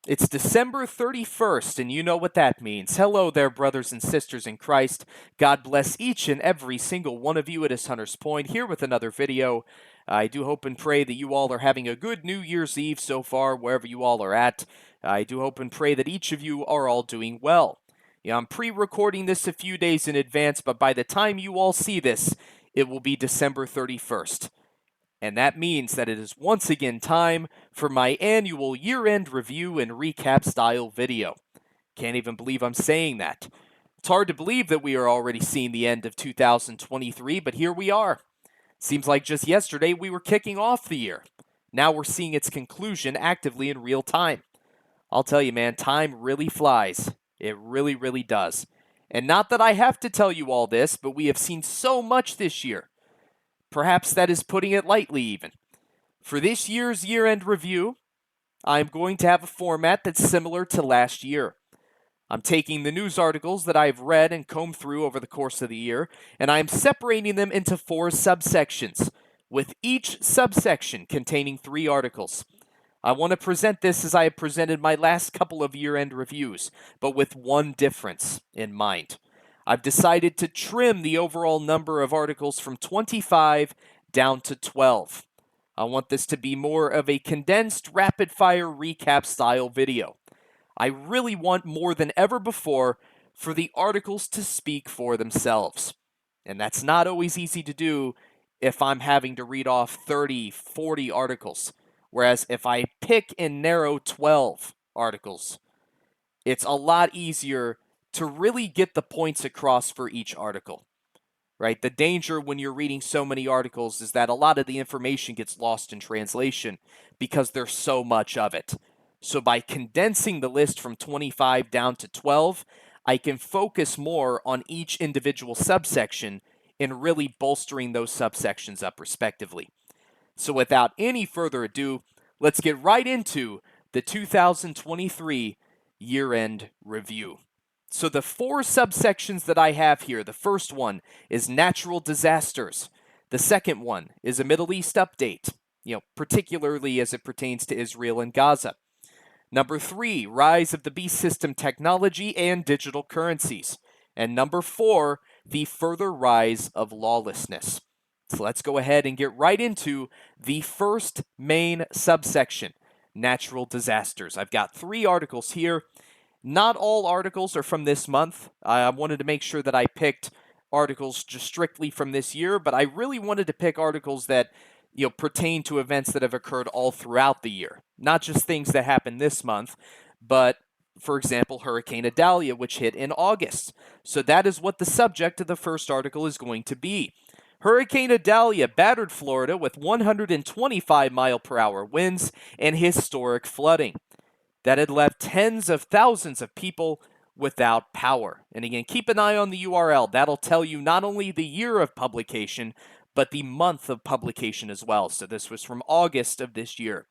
It's December 31st, and you know what that means. Hello there, brothers and sisters in Christ. God bless each and every single one of you. It is Hunter's Point here with another video. I do hope and pray that you all are having a good New Year's Eve so far, wherever you all are at. I do hope and pray that each of you are all doing well. Yeah, I'm pre-recording this a few days in advance, but by the time you all see this, it will be December 31st. And that means that it is once again time for my annual year-end review and recap style video. Can't even believe I'm saying that. It's hard to believe that we are already seeing the end of 2023, but here we are. Seems like just yesterday we were kicking off the year. Now we're seeing its conclusion actively in real time. I'll tell you, man, time really flies. It really, really does. And not that I have to tell you all this, but we have seen so much this year. Perhaps that is putting it lightly, even. For this year's year-end review, I'm going to have a format that's similar to last year. I'm taking the news articles that I've read and combed through over the course of the year, and I'm separating them into 4 subsections, with each subsection containing 3 articles. I want to present this as I have presented my last couple of year-end reviews, but with one difference in mind. I've decided to trim the overall number of articles from 25 down to 12. I want this to be more of a condensed, rapid-fire recap style video. I really want more than ever before for the articles to speak for themselves. And that's not always easy to do if I'm having to read off 30, 40 articles. Whereas if I pick and narrow 12 articles, it's a lot easier to really get the points across for each article, right? The danger when you're reading so many articles is that a lot of the information gets lost in translation because there's so much of it. So by condensing the list from 25 down to 12, I can focus more on each individual subsection and really bolstering those subsections up respectively. So without any further ado, let's get right into the 2023 year-end review. So the 4 subsections that I have here, the first one is natural disasters. The second one is a Middle East update, particularly as it pertains to Israel and Gaza. Number 3, rise of the beast system technology and digital currencies. And number 4, the further rise of lawlessness. So let's go ahead and get right into the first main subsection, natural disasters. I've got 3 articles here. Not all articles are from this month. I wanted to make sure that I picked articles just strictly from this year, but I really wanted to pick articles that pertain to events that have occurred all throughout the year. Not just things that happened this month, but, for example, Hurricane Adalia, which hit in August. So that is what the subject of the first article is going to be. Hurricane Adalia battered Florida with 125-mile-per-hour winds and historic flooding that had left tens of thousands of people without power. And again, keep an eye on the URL. That'll tell you not only the year of publication, but the month of publication as well. So this was from August of this year.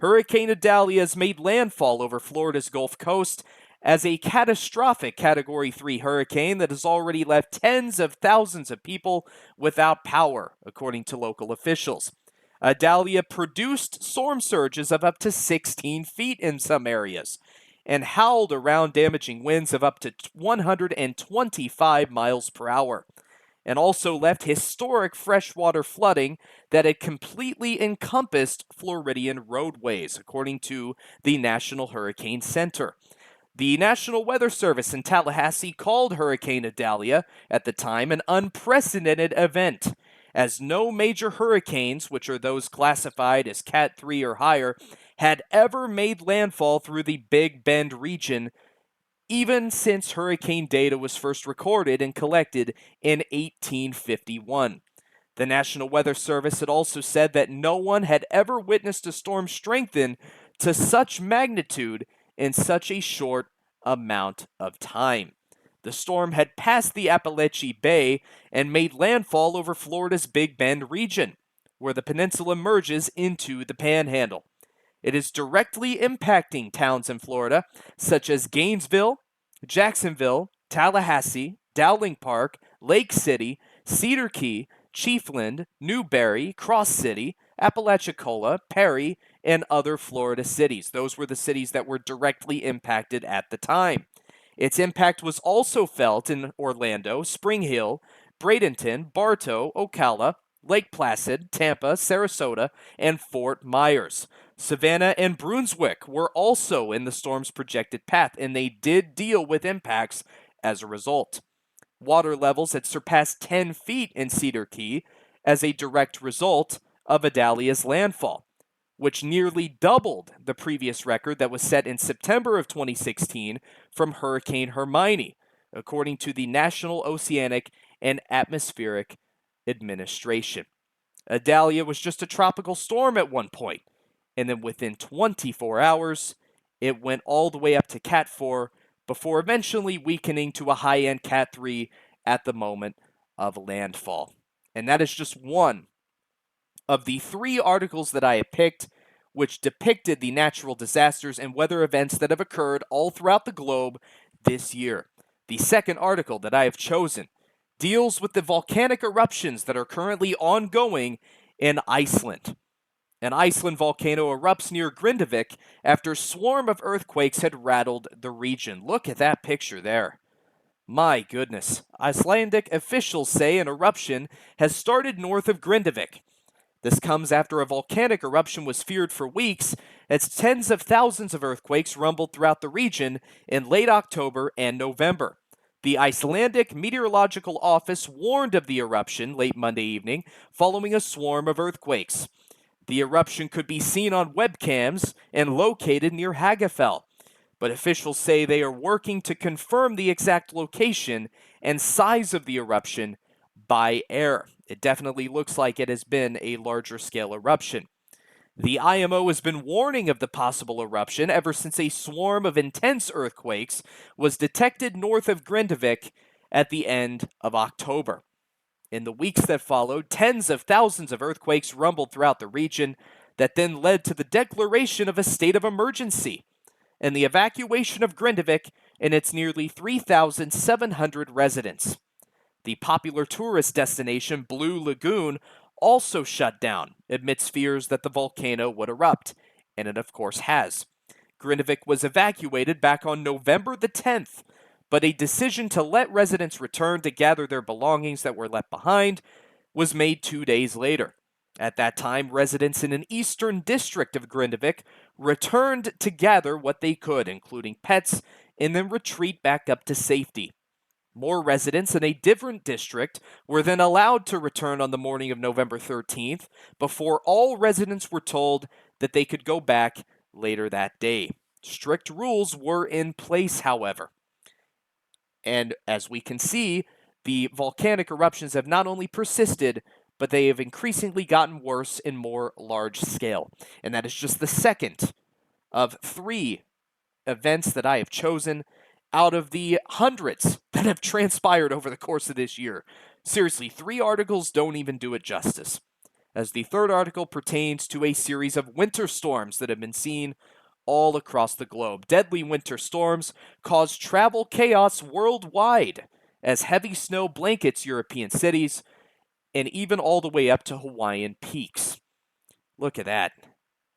Hurricane Adalia has made landfall over Florida's Gulf Coast as a catastrophic Category 3 hurricane that has already left tens of thousands of people without power, according to local officials. Adalia produced storm surges of up to 16 feet in some areas and howled around damaging winds of up to 125 miles per hour, and also left historic freshwater flooding that had completely encompassed Floridian roadways, according to the National Hurricane Center. The National Weather Service in Tallahassee called Hurricane Adalia at the time an unprecedented event, as no major hurricanes, which are those classified as Cat 3 or higher, had ever made landfall through the Big Bend region, even since hurricane data was first recorded and collected in 1851. The National Weather Service had also said that no one had ever witnessed a storm strengthen to such magnitude in such a short amount of time. The storm had passed the Appalachian Bay and made landfall over Florida's Big Bend region, where the peninsula merges into the Panhandle. It is directly impacting towns in Florida, such as Gainesville, Jacksonville, Tallahassee, Dowling Park, Lake City, Cedar Key, Chiefland, Newberry, Cross City, Apalachicola, Perry, and other Florida cities. Those were the cities that were directly impacted at the time. Its impact was also felt in Orlando, Spring Hill, Bradenton, Bartow, Ocala, Lake Placid, Tampa, Sarasota, and Fort Myers. Savannah and Brunswick were also in the storm's projected path, and they did deal with impacts as a result. Water levels had surpassed 10 feet in Cedar Key as a direct result of Adalia's landfall, which nearly doubled the previous record that was set in September of 2016 from Hurricane Hermione, according to the National Oceanic and Atmospheric Administration. Adalia was just a tropical storm at one point, and then within 24 hours, it went all the way up to Cat 4 before eventually weakening to a high-end Cat 3 at the moment of landfall. And that is just one of the 3 articles that I have picked, which depicted the natural disasters and weather events that have occurred all throughout the globe this year. The second article that I have chosen deals with the volcanic eruptions that are currently ongoing in Iceland. An Iceland volcano erupts near Grindavik after a swarm of earthquakes had rattled the region. Look at that picture there. My goodness. Icelandic officials say an eruption has started north of Grindavik. This comes after a volcanic eruption was feared for weeks as tens of thousands of earthquakes rumbled throughout the region in late October and November. The Icelandic Meteorological Office warned of the eruption late Monday evening following a swarm of earthquakes. The eruption could be seen on webcams and located near Hagafell, but officials say they are working to confirm the exact location and size of the eruption by air. It definitely looks like it has been a larger scale eruption. The IMO has been warning of the possible eruption ever since a swarm of intense earthquakes was detected north of Grindavik at the end of October. In the weeks that followed, tens of thousands of earthquakes rumbled throughout the region that then led to the declaration of a state of emergency and the evacuation of Grindavik and its nearly 3,700 residents. The popular tourist destination Blue Lagoon also shut down amidst fears that the volcano would erupt, and it of course has. Grindavik was evacuated back on November the 10th, but a decision to let residents return to gather their belongings that were left behind was made 2 days later. At that time, residents in an eastern district of Grindavik returned to gather what they could, including pets, and then retreat back up to safety. More residents in a different district were then allowed to return on the morning of November 13th before all residents were told that they could go back later that day. Strict rules were in place, however. And as we can see, the volcanic eruptions have not only persisted, but they have increasingly gotten worse in more large scale. And that is just the second of 3 events that I have chosen out of the hundreds that have transpired over the course of this year. Seriously, 3 articles don't even do it justice, as the third article pertains to a series of winter storms that have been seen all across the globe. Deadly winter storms caused travel chaos worldwide as heavy snow blankets European cities and even all the way up to Hawaiian peaks. Look at that.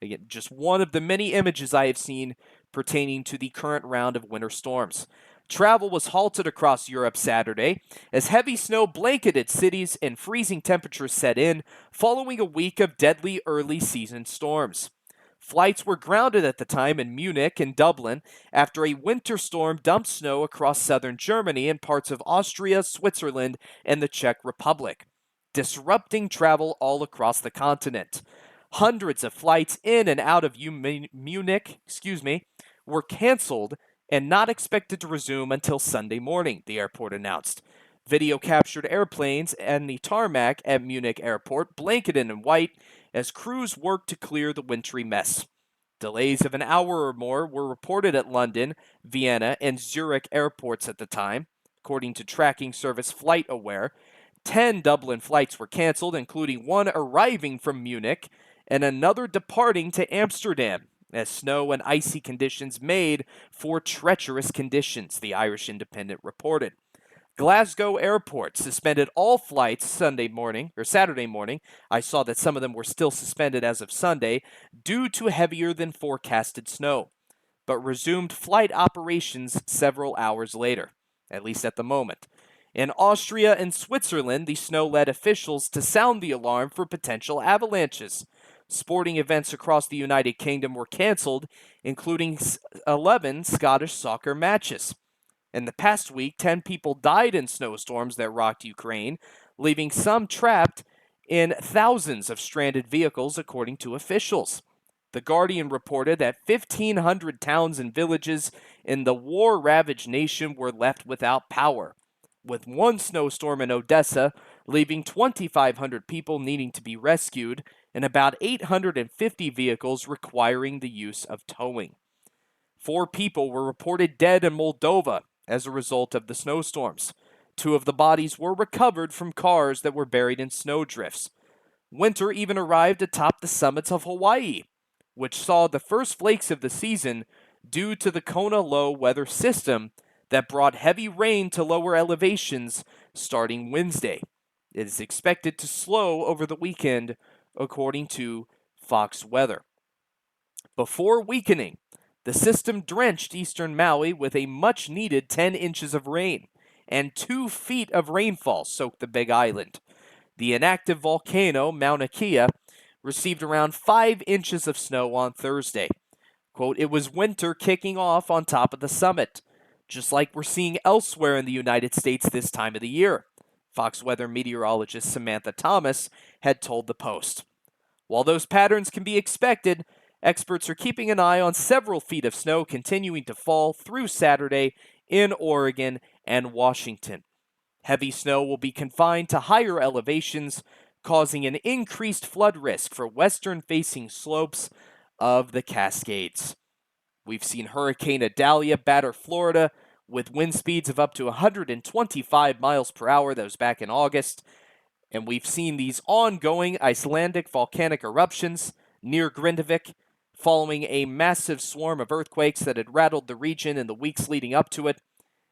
Again, just one of the many images I have seen pertaining to the current round of winter storms. Travel was halted across Europe Saturday as heavy snow blanketed cities and freezing temperatures set in following a week of deadly early season storms. Flights were grounded at the time in Munich and Dublin after a winter storm dumped snow across southern Germany and parts of Austria, Switzerland, and the Czech Republic, disrupting travel all across the continent. Hundreds of flights in and out of Munich, were canceled and not expected to resume until Sunday morning, the airport announced. Video captured airplanes and the tarmac at Munich airport blanketed in white as crews worked to clear the wintry mess. Delays of an hour or more were reported at London, Vienna, and Zurich airports at the time, according to tracking service FlightAware. 10 Dublin flights were canceled, including one arriving from Munich and another departing to Amsterdam, as snow and icy conditions made for treacherous conditions, the Irish Independent reported. Glasgow Airport suspended all flights Saturday morning. I saw that some of them were still suspended as of Sunday due to heavier than forecasted snow, but resumed flight operations several hours later, at least at the moment. In Austria and Switzerland, the snow led officials to sound the alarm for potential avalanches. Sporting events across the United Kingdom were canceled, including 11 Scottish soccer matches. In the past week, 10 people died in snowstorms that rocked Ukraine, leaving some trapped in thousands of stranded vehicles, according to officials. The Guardian reported that 1,500 towns and villages in the war-ravaged nation were left without power, with one snowstorm in Odessa leaving 2,500 people needing to be rescued and about 850 vehicles requiring the use of towing. 4 people were reported dead in Moldova as a result of the snowstorms. 2 of the bodies were recovered from cars that were buried in snowdrifts. Winter even arrived atop the summits of Hawaii, which saw the first flakes of the season due to the Kona low weather system that brought heavy rain to lower elevations starting Wednesday. It is expected to slow over the weekend, according to Fox Weather. Before weakening, the system drenched eastern Maui with a much-needed 10 inches of rain, and 2 feet of rainfall soaked the Big Island. The inactive volcano, Mauna Kea, received around 5 inches of snow on Thursday. Quote, "It was winter kicking off on top of the summit, just like we're seeing elsewhere in the United States this time of the year," Fox Weather meteorologist Samantha Thomas had told the Post. While those patterns can be expected, experts are keeping an eye on several feet of snow continuing to fall through Saturday in Oregon and Washington. Heavy snow will be confined to higher elevations, causing an increased flood risk for western-facing slopes of the Cascades. We've seen Hurricane Adalia batter Florida with wind speeds of up to 125 miles per hour. That was back in August. And we've seen these ongoing Icelandic volcanic eruptions near Grindavik, following a massive swarm of earthquakes that had rattled the region in the weeks leading up to it.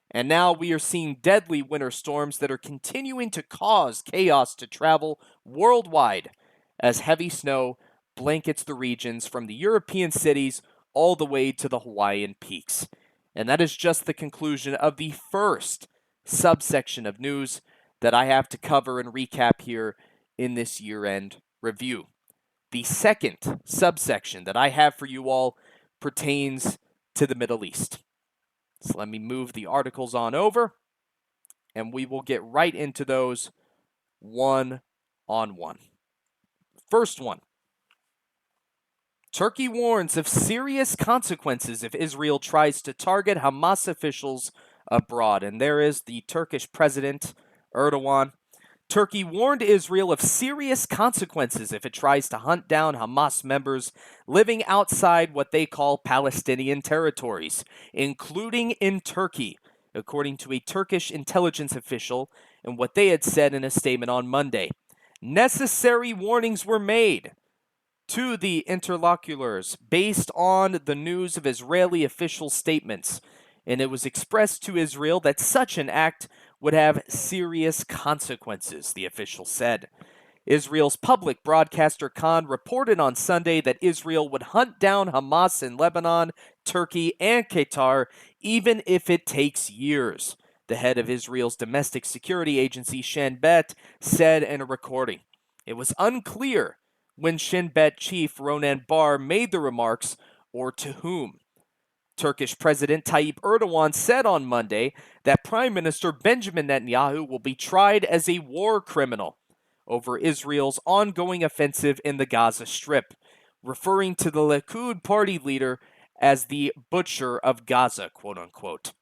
And now we are seeing deadly winter storms that are continuing to cause chaos to travel worldwide as heavy snow blankets the regions from the European cities all the way to the Hawaiian peaks. And that is just the conclusion of the first subsection of news that I have to cover and recap here in this year-end review. The second subsection that I have for you all pertains to the Middle East. So let me move the articles on over, and we will get right into those one on one. First one. Turkey warns of serious consequences if Israel tries to target Hamas officials abroad. And there is the Turkish president, Erdogan. Turkey warned Israel of serious consequences if it tries to hunt down Hamas members living outside what they call Palestinian territories, including in Turkey, according to a Turkish intelligence official and what they had said in a statement on Monday. Necessary warnings were made to the interlocutors based on the news of Israeli official statements, and it was expressed to Israel that such an act would have serious consequences, the official said. Israel's public broadcaster Khan reported on Sunday that Israel would hunt down Hamas in Lebanon, Turkey, and Qatar, even if it takes years. The head of Israel's domestic security agency, Shin Bet, said in a recording. It was unclear when Shin Bet chief Ronan Bar made the remarks or to whom. Turkish President Tayyip Erdogan said on Monday that Prime Minister Benjamin Netanyahu will be tried as a war criminal over Israel's ongoing offensive in the Gaza Strip, referring to the Likud party leader as the butcher of Gaza, quote-unquote.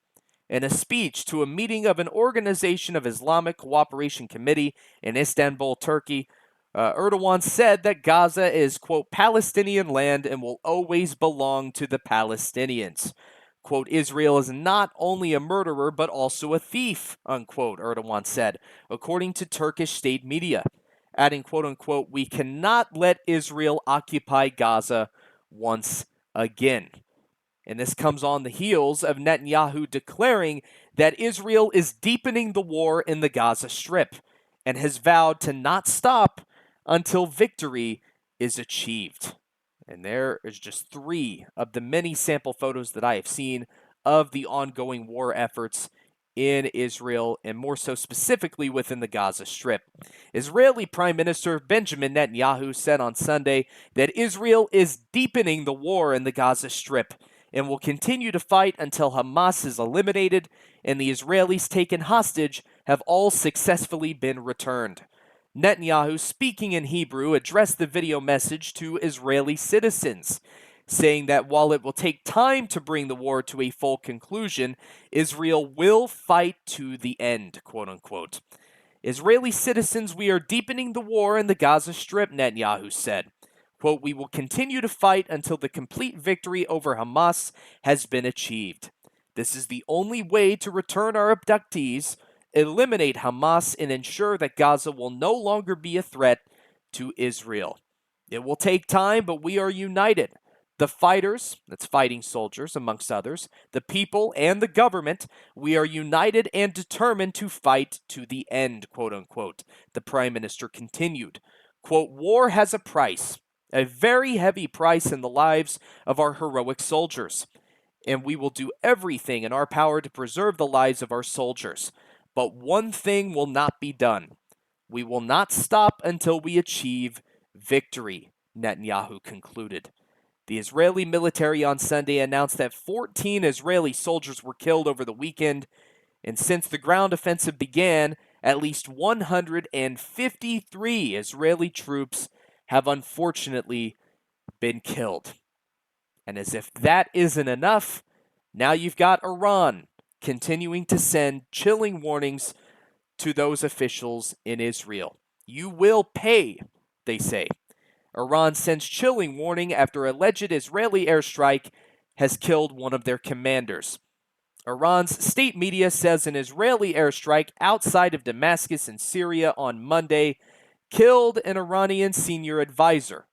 In a speech to a meeting of an Organization of Islamic Cooperation Committee in Istanbul, Turkey, Erdogan said that Gaza is, quote, Palestinian land and will always belong to the Palestinians. Quote, Israel is not only a murderer, but also a thief, unquote, Erdogan said, according to Turkish state media, adding, quote unquote, we cannot let Israel occupy Gaza once again. And this comes on the heels of Netanyahu declaring that Israel is deepening the war in the Gaza Strip and has vowed to not stop until victory is achieved. And there is just 3 of the many sample photos that I have seen of the ongoing war efforts in Israel, and more so specifically within the Gaza Strip. Israeli Prime Minister Benjamin Netanyahu said on Sunday that Israel is deepening the war in the Gaza Strip and will continue to fight until Hamas is eliminated and the Israelis taken hostage have all successfully been returned. Netanyahu, speaking in Hebrew, addressed the video message to Israeli citizens, saying that while it will take time to bring the war to a full conclusion, Israel will fight to the end, quote unquote. Israeli citizens, we are deepening the war in the Gaza Strip, Netanyahu said. Quote, we will continue to fight until the complete victory over Hamas has been achieved. This is the only way to return our abductees, eliminate Hamas, and ensure that Gaza will no longer be a threat to Israel. It will take time, but we are united. The fighters, that's fighting soldiers amongst others, the people and the government, we are united and determined to fight to the end, quote unquote. The Prime Minister continued, quote, war has a price, a very heavy price in the lives of our heroic soldiers, and we will do everything in our power to preserve the lives of our soldiers. But one thing will not be done. We will not stop until we achieve victory, Netanyahu concluded. The Israeli military on Sunday announced that 14 Israeli soldiers were killed over the weekend, and since the ground offensive began, at least 153 Israeli troops have unfortunately been killed. And as if that isn't enough, now you've got Iran continuing to send chilling warnings to those officials in Israel. You will pay, they say. Iran sends chilling warning after alleged Israeli airstrike has killed one of their commanders. Iran's state media says an Israeli airstrike outside of Damascus in Syria on Monday killed an Iranian senior advisor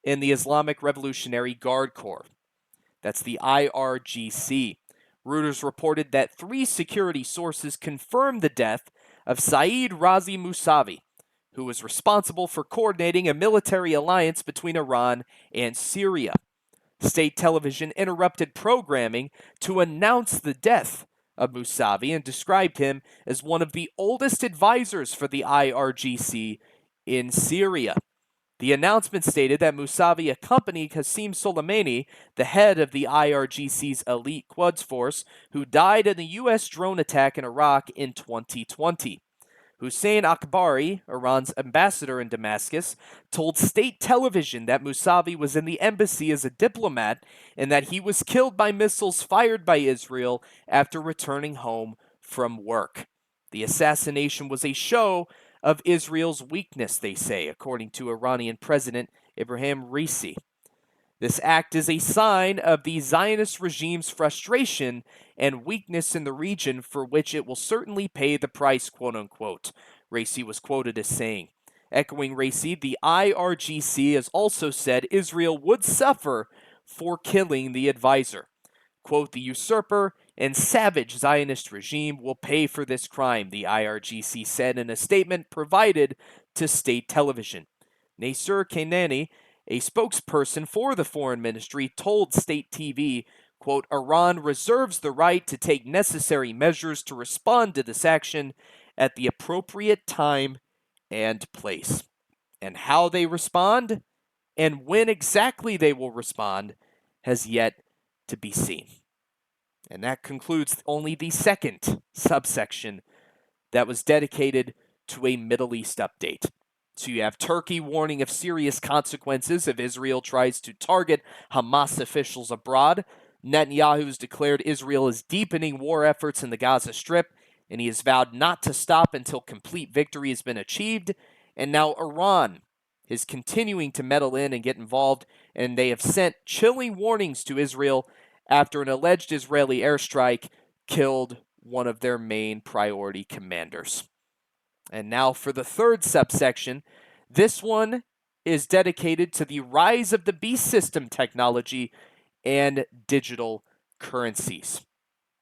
in the Islamic Revolutionary Guard Corps. That's the IRGC. Reuters reported that 3 security sources confirmed the death of Saeed Razi Mousavi, who was responsible for coordinating a military alliance between Iran and Syria. State television interrupted programming to announce the death of Mousavi and described him as one of the oldest advisors for the IRGC in Syria. The announcement stated that Mousavi accompanied Qasem Soleimani, the head of the IRGC's elite Quds force, who died in the U.S. drone attack in Iraq in 2020. Hussein Akbari, Iran's ambassador in Damascus, told state television that Mousavi was in the embassy as a diplomat and that he was killed by missiles fired by Israel after returning home from work. The assassination was a show of Israel's weakness, they say, according to Iranian President Ibrahim Raisi. This act is a sign of the Zionist regime's frustration and weakness in the region, for which it will certainly pay the price, quote unquote, Raisi was quoted as saying. Echoing Raisi, the IRGC has also said Israel would suffer for killing the advisor. Quote, the usurper and savage Zionist regime will pay for this crime, the IRGC said in a statement provided to state television. Nasser Kanani, a spokesperson for the foreign ministry, told state TV, quote, Iran reserves the right to take necessary measures to respond to this action at the appropriate time and place. And how they respond and when exactly they will respond has yet to be seen. And that concludes only the second subsection that was dedicated to a Middle East update. So you have Turkey warning of serious consequences if Israel tries to target Hamas officials abroad. Netanyahu has declared Israel is deepening war efforts in the Gaza Strip, and he has vowed not to stop until complete victory has been achieved. And now Iran is continuing to meddle in and get involved, and they have sent chilling warnings to Israel after an alleged Israeli airstrike killed one of their main priority commanders. And now for the third subsection. This one is dedicated to the rise of the beast system technology and digital Currencies.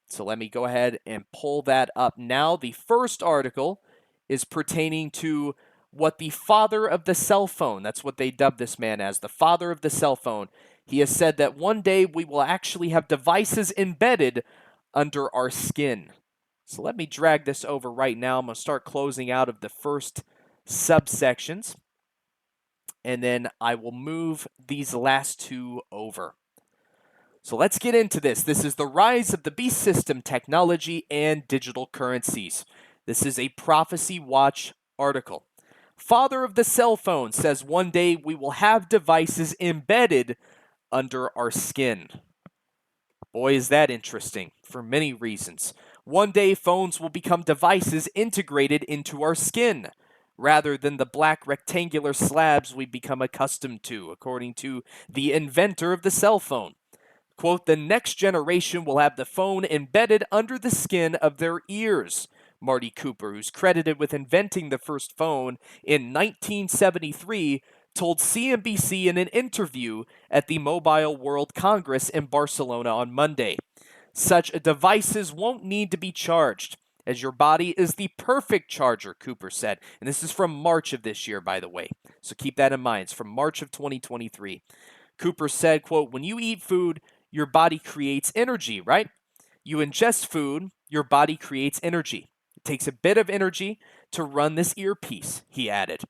So let me go ahead and pull that up now. The first article is pertaining to what the father of the cell phone, that's what they dubbed this man as, the father of the cell phone. He has said that one day we will actually have devices embedded under our skin. So let me drag this over right now. I'm going to start closing out of the first subsections, and then I will move these last two over. So let's get into this. This is the rise of the beast system technology and digital currencies. This is a Prophecy Watch article. Father of the cell phone says one day we will have devices embedded under our skin. Boy, is that interesting for many reasons. One day phones will become devices integrated into our skin, rather than the black rectangular slabs we've become accustomed to, according to the inventor of the cell phone. Quote, the next generation will have the phone embedded under the skin of their ears. Marty Cooper, who's credited with inventing the first phone in 1973, told CNBC in an interview at the Mobile World Congress in Barcelona on Monday. Such devices won't need to be charged, as your body is the perfect charger, Cooper said. And this is from March of this year, by the way. So keep that in mind. It's from March of 2023. Cooper said, quote, when you eat food, your body creates energy, right? You ingest food, your body creates energy. It takes a bit of energy to run this earpiece, he added.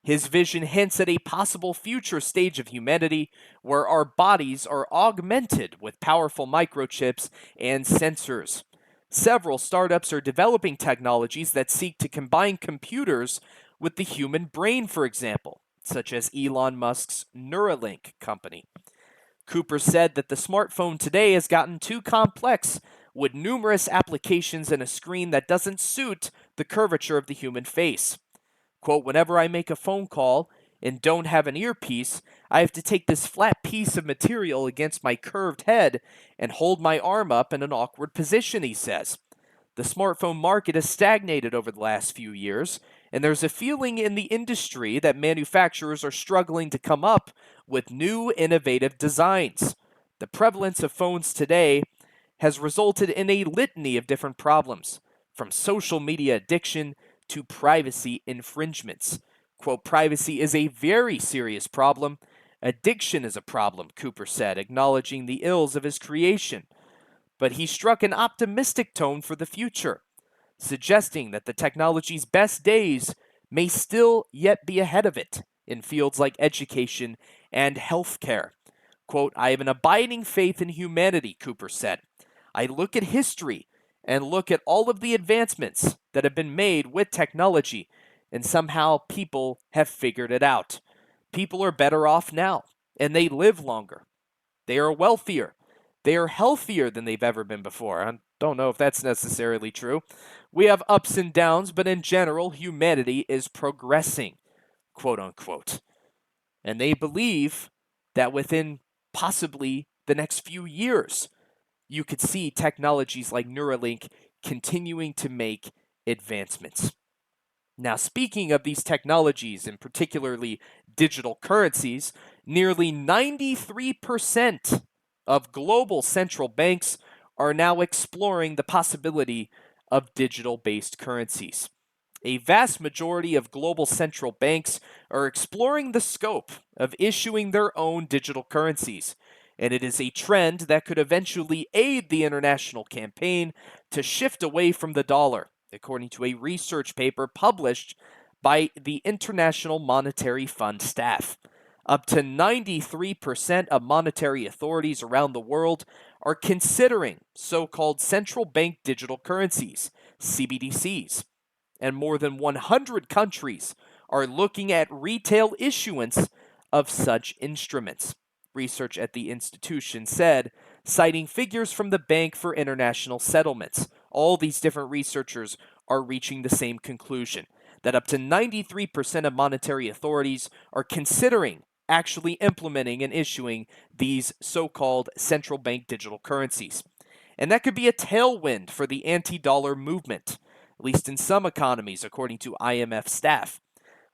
His vision hints at a possible future stage of humanity where our bodies are augmented with powerful microchips and sensors. Several startups are developing technologies that seek to combine computers with the human brain, for example, such as Elon Musk's Neuralink company. Cooper said that the smartphone today has gotten too complex, with numerous applications and a screen that doesn't suit the curvature of the human face. Quote, whenever I make a phone call and don't have an earpiece, I have to take this flat piece of material against my curved head and hold my arm up in an awkward position, he says. The smartphone market has stagnated over the last few years, and there's a feeling in the industry that manufacturers are struggling to come up with new innovative designs. The prevalence of phones today has resulted in a litany of different problems, from social media addiction to privacy infringements. Quote, privacy is a very serious problem. Addiction is a problem, Cooper said, acknowledging the ills of his creation. But he struck an optimistic tone for the future, suggesting that the technology's best days may still yet be ahead of it in fields like education and healthcare. Quote, I have an abiding faith in humanity, Cooper said. I look at history and look at all of the advancements that have been made with technology, and somehow people have figured it out. People are better off now, and they live longer. They are wealthier. They are healthier than they've ever been before. I don't know if that's necessarily true. We have ups and downs, but in general, humanity is progressing, quote unquote. And they believe that within possibly the next few years, you could see technologies like Neuralink continuing to make advancements. Now, speaking of these technologies, and particularly digital currencies, nearly 93% of global central banks are now exploring the possibility of digital-based currencies. A vast majority of global central banks are exploring the scope of issuing their own digital currencies, and it is a trend that could eventually aid the international campaign to shift away from the dollar, according to a research paper published by the International Monetary Fund staff. Up to 93% of monetary authorities around the world are considering so-called central bank digital currencies, CBDCs, and more than 100 countries are looking at retail issuance of such instruments, research at the institution said, citing figures from the Bank for International Settlements. All these different researchers are reaching the same conclusion, that up to 93% of monetary authorities are considering actually implementing and issuing these so-called central bank digital currencies. And that could be a tailwind for the anti-dollar movement, at least in some economies, according to IMF staff.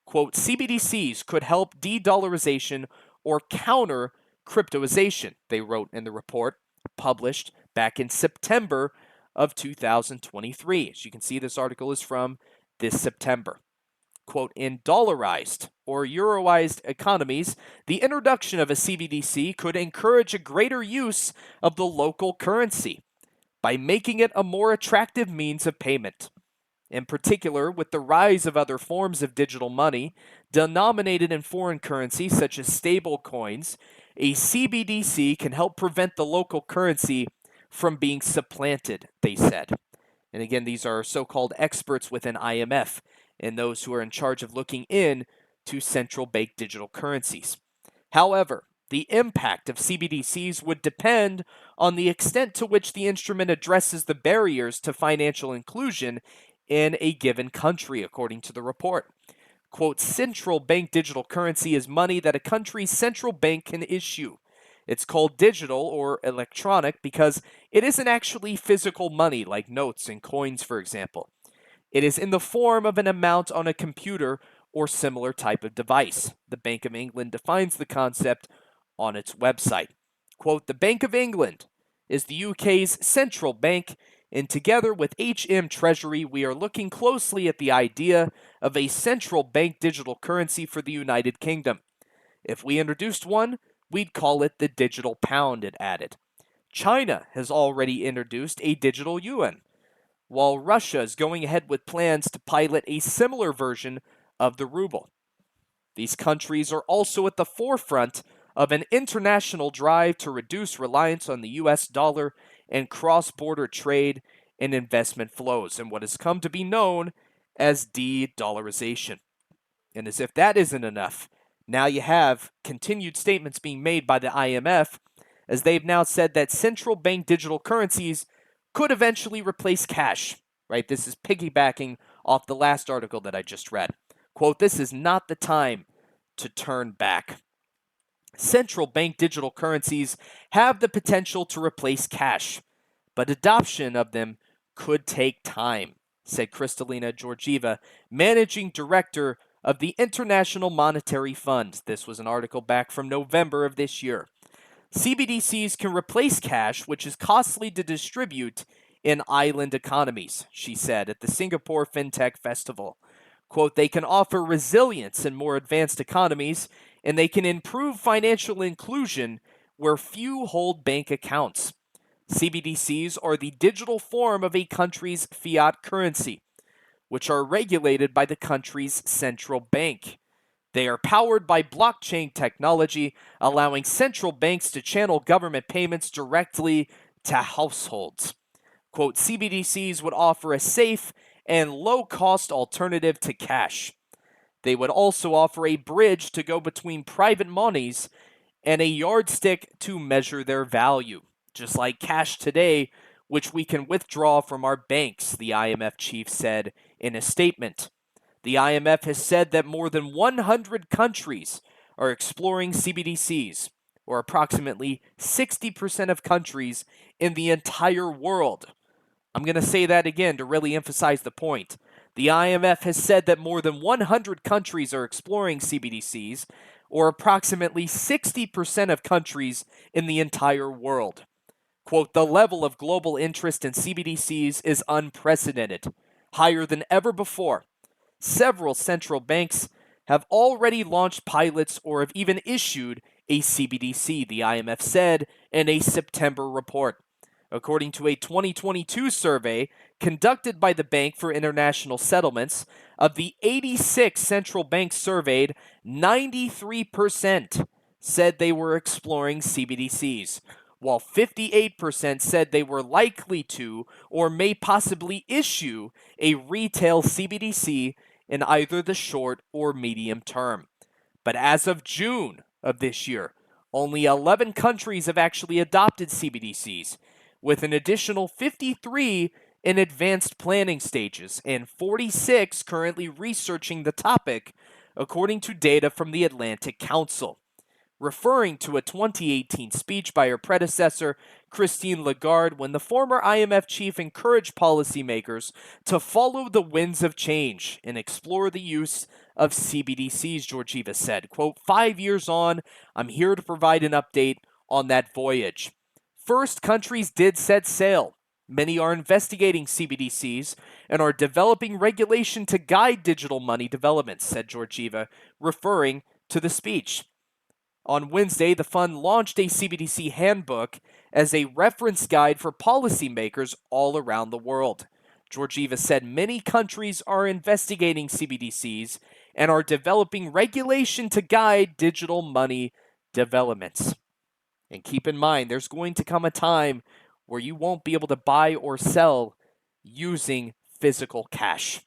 Quote, CBDCs could help de-dollarization or counter cryptoization, they wrote in the report, published back in September of 2023. As you can see, this article is from this September. Quote, in dollarized or euroized economies, the introduction of a CBDC could encourage a greater use of the local currency by making it a more attractive means of payment. In particular, with the rise of other forms of digital money denominated in foreign currency, such as stable coins, a CBDC can help prevent the local currency from being supplanted, they said. And again, these are so-called experts within IMF and those who are in charge of looking in to central bank digital currencies. However, the impact of CBDCs would depend on the extent to which the instrument addresses the barriers to financial inclusion in a given country, according to the report. Quote, central bank digital currency is money that a country's central bank can issue. It's called digital or electronic because it isn't actually physical money like notes and coins, for example. It is in the form of an amount on a computer or similar type of device. The Bank of England defines the concept on its website. Quote, the Bank of England is the UK's central bank, and together with HM Treasury, we are looking closely at the idea of a central bank digital currency for the United Kingdom. If we introduced one, we'd call it the digital pound, it added. China has already introduced a digital yuan, while Russia is going ahead with plans to pilot a similar version of the ruble. These countries are also at the forefront of an international drive to reduce reliance on the US dollar and cross-border trade and investment flows in what has come to be known as de-dollarization. And as if that isn't enough, now you have continued statements being made by the IMF as they've now said that central bank digital currencies could eventually replace cash, right? This is piggybacking off the last article that I just read. Quote, this is not the time to turn back. Central bank digital currencies have the potential to replace cash, but adoption of them could take time, said Kristalina Georgieva, managing director of the International Monetary Fund. This was an article back from November of this year. CBDCs can replace cash, which is costly to distribute in island economies, she said at the Singapore FinTech Festival. Quote, they can offer resilience in more advanced economies, and they can improve financial inclusion where few hold bank accounts. CBDCs are the digital form of a country's fiat currency, which are regulated by the country's central bank. They are powered by blockchain technology, allowing central banks to channel government payments directly to households. Quote, CBDCs would offer a safe and low-cost alternative to cash. They would also offer a bridge to go between private monies and a yardstick to measure their value, just like cash today, which we can withdraw from our banks, the IMF chief said in a statement. The IMF has said that more than 100 countries are exploring CBDCs, or approximately 60% of countries in the entire world. I'm going to say that again to really emphasize the point. The IMF has said that more than 100 countries are exploring CBDCs, or approximately 60% of countries in the entire world. Quote, the level of global interest in CBDCs is unprecedented, higher than ever before. Several central banks have already launched pilots or have even issued a CBDC, the IMF said in a September report. According to a 2022 survey conducted by the Bank for International Settlements, of the 86 central banks surveyed, 93% said they were exploring CBDCs, while 58% said they were likely to or may possibly issue a retail CBDC in either the short or medium term. But as of June of this year, only 11 countries have actually adopted CBDCs, with an additional 53 in advanced planning stages and 46 currently researching the topic, according to data from the Atlantic Council. Referring to a 2018 speech by her predecessor, Christine Lagarde, when the former IMF chief encouraged policymakers to follow the winds of change and explore the use of CBDCs, Georgieva said, quote, 5 years on, I'm here to provide an update on that voyage. first countries did set sail. Many are investigating CBDCs and are developing regulation to guide digital money development, said Georgieva, referring to the speech. On Wednesday, the fund launched a CBDC handbook as a reference guide for policymakers all around the world. Georgieva said many countries are investigating CBDCs and are developing regulation to guide digital money developments. And keep in mind, there's going to come a time where you won't be able to buy or sell using physical cash,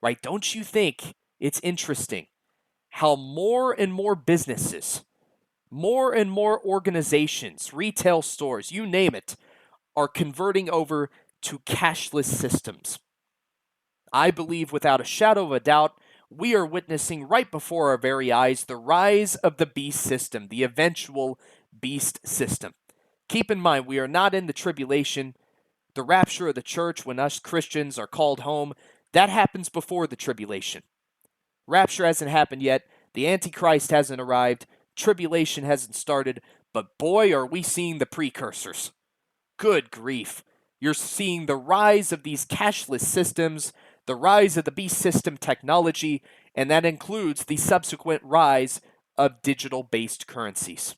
right? Don't you think it's interesting how more and more businesses, more and more organizations, retail stores, you name it, are converting over to cashless systems? I believe without a shadow of a doubt, we are witnessing right before our very eyes the rise of the beast system, the eventual beast system. Keep in mind, we are not in the tribulation. The rapture of the church, when us Christians are called home, that happens before the tribulation. Rapture hasn't happened yet. The Antichrist hasn't arrived. Tribulation hasn't started. But boy, are we seeing the precursors. Good grief. You're seeing the rise of these cashless systems, the rise of the beast system technology, and that includes the subsequent rise of digital-based currencies.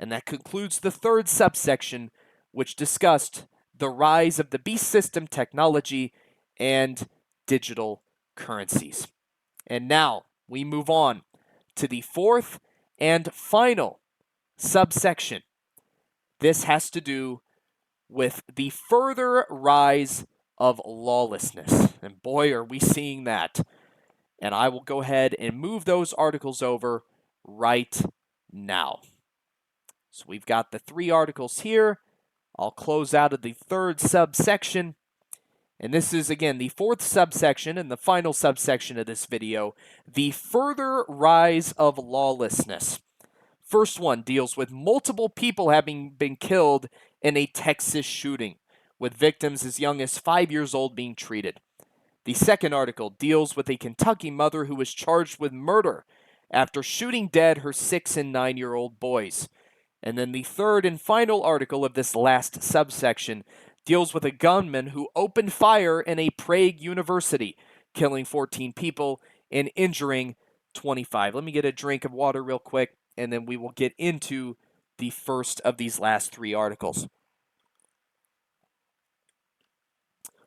And that concludes the third subsection, which discussed the rise of the beast system technology and digital currencies. And now we move on to the fourth and final subsection. This has to do with the further rise of lawlessness. And boy, are we seeing that. And I will go ahead and move those articles over right now. So we've got the 3 articles here. I'll close out of the third subsection. And this is, again, the fourth subsection and the final subsection of this video, the further rise of lawlessness. First one deals with multiple people having been killed in a Texas shooting, with victims as young as 5 years old being treated. The second article deals with a Kentucky mother who was charged with murder after shooting dead her 6- and 9-year-old boys. And then the third and final article of this last subsection deals with a gunman who opened fire in a Prague university, killing 14 people and injuring 25. Let me get a drink of water real quick, and then we will get into the first of these last 3 articles.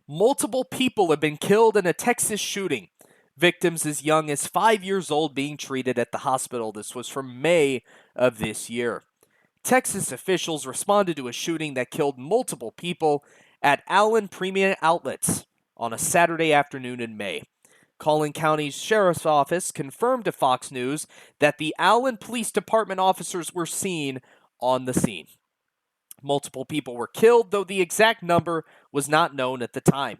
Multiple people have been killed in a Texas shooting. Victims as young as 5 years old being treated at the hospital. This was from May of this year. Texas officials responded to a shooting that killed multiple people at Allen Premium Outlets on a Saturday afternoon in May. Collin County's Sheriff's Office confirmed to Fox News that the Allen Police Department officers were seen on the scene. Multiple people were killed, though the exact number was not known at the time.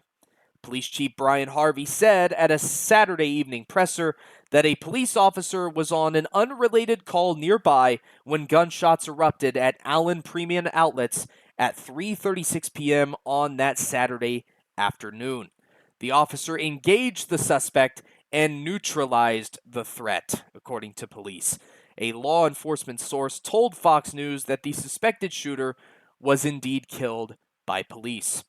Police Chief Brian Harvey said at a Saturday evening presser that a police officer was on an unrelated call nearby when gunshots erupted at Allen Premium Outlets at 3:36 p.m. on that Saturday afternoon. The officer engaged the suspect and neutralized the threat, according to police. A law enforcement source told Fox News that the suspected shooter was indeed killed by police.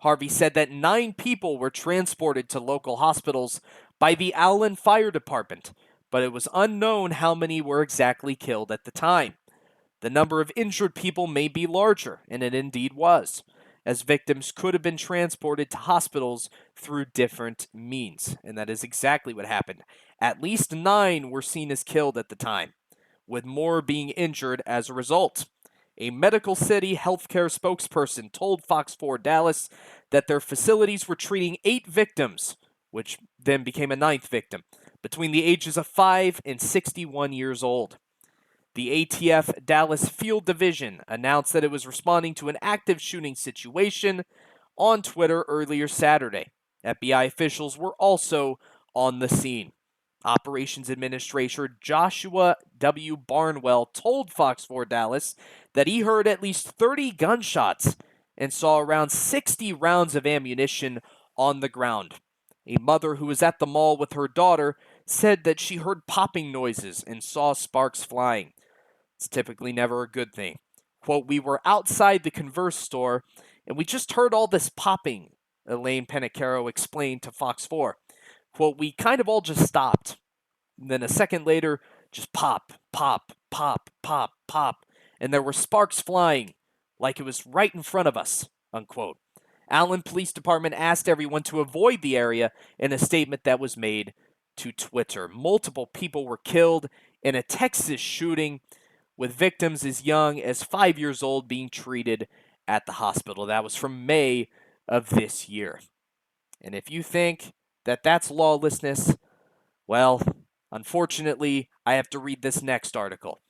Harvey said that 9 people were transported to local hospitals by the Allen Fire Department, but it was unknown how many were exactly killed at the time. The number of injured people may be larger, and it indeed was, as victims could have been transported to hospitals through different means, and that is exactly what happened. At least 9 were seen as killed at the time, with more being injured as a result. A Medical City healthcare spokesperson told Fox 4 Dallas that their facilities were treating 8 victims, which then became a 9th victim, between the ages of 5 and 61 years old. The ATF Dallas Field Division announced that it was responding to an active shooting situation on Twitter earlier Saturday. FBI officials were also on the scene. Operations Administrator Joshua W. Barnwell told Fox 4 Dallas that he heard at least 30 gunshots and saw around 60 rounds of ammunition on the ground. A mother who was at the mall with her daughter said that she heard popping noises and saw sparks flying. It's typically never a good thing. Quote, "We were outside the Converse store, and we just heard all this popping," Elaine Pennicaro explained to Fox 4. Quote, "We kind of all just stopped. And then a second later, just pop, pop, pop, pop, pop, and there were sparks flying, like it was right in front of us," unquote. Allen Police Department asked everyone to avoid the area in a statement that was made to Twitter. Multiple people were killed in a Texas shooting, with victims as young as 5 years old being treated at the hospital. That was from May of this year. And if you think that that's lawlessness, well, unfortunately, I have to read this next article.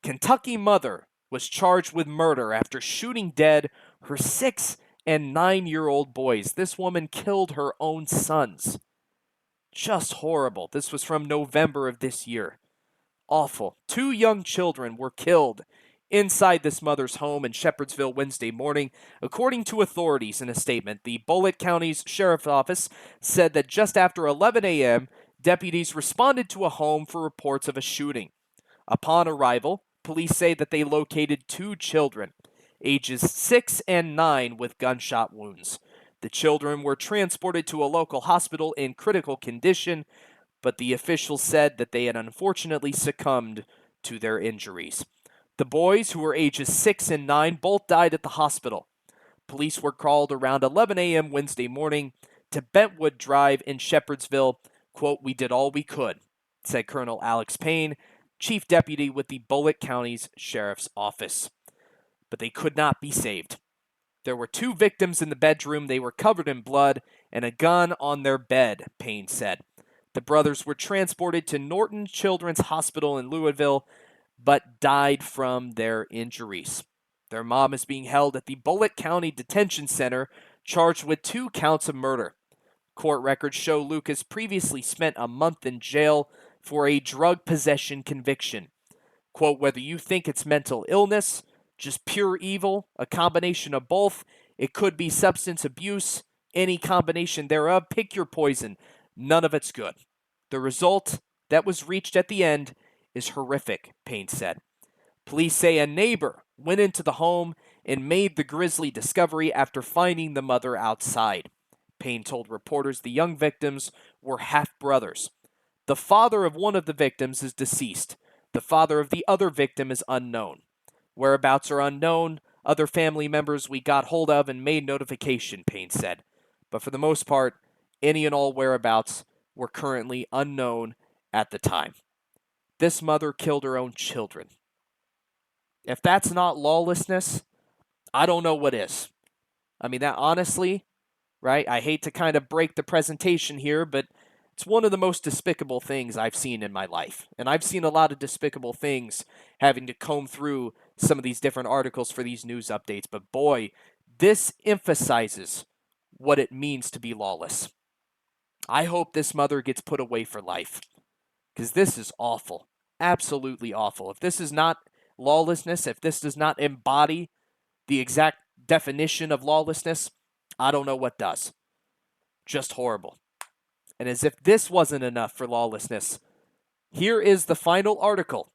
Kentucky mother was charged with murder after shooting dead her 6 and 9-year-old boys. This woman killed her own sons. Just horrible. This was from November of this year. Awful. 2 young children were killed inside this mother's home in Shepherdsville Wednesday morning. According to authorities in a statement, the Bullitt County's Sheriff's Office said that just after 11 a.m., deputies responded to a home for reports of a shooting. Upon arrival, police say that they located 2 children, ages 6 and 9, with gunshot wounds. The children were transported to a local hospital in critical condition, but the officials said that they had unfortunately succumbed to their injuries. The boys, who were ages 6 and 9, both died at the hospital. Police were called around 11 a.m. Wednesday morning to Bentwood Drive in Shepherdsville. Quote, "We did all we could," said Colonel Alex Payne, chief deputy with the Bullitt County's Sheriff's Office. But they could not be saved. There were 2 victims in the bedroom. They were covered in blood and a gun on their bed, Payne said. The brothers were transported to Norton Children's Hospital in Louisville, but died from their injuries. Their mom is being held at the Bullitt County Detention Center, charged with 2 counts of murder. Court records show Lucas previously spent a month in jail for a drug possession conviction. Quote, "Whether you think it's mental illness, just pure evil, a combination of both, it could be substance abuse, any combination thereof, pick your poison. None of it's good. The result that was reached at the end is horrific," Payne said. Police say a neighbor went into the home and made the grisly discovery after finding the mother outside. Payne told reporters the young victims were half-brothers. The father of one of the victims is deceased. The father of the other victim is unknown. Whereabouts are unknown. Other family members we got hold of and made notification, Payne said. But for the most part, any and all whereabouts were currently unknown at the time. This mother killed her own children. If that's not lawlessness, I don't know what is. I mean, that honestly, right? I hate to kind of break the presentation here, but it's one of the most despicable things I've seen in my life. And I've seen a lot of despicable things having to comb through some of these different articles for these news updates. But boy, this emphasizes what it means to be lawless. I hope this mother gets put away for life, because this is awful. Absolutely awful. If this is not lawlessness, if this does not embody the exact definition of lawlessness, I don't know what does. Just horrible. And as if this wasn't enough for lawlessness, here is the final article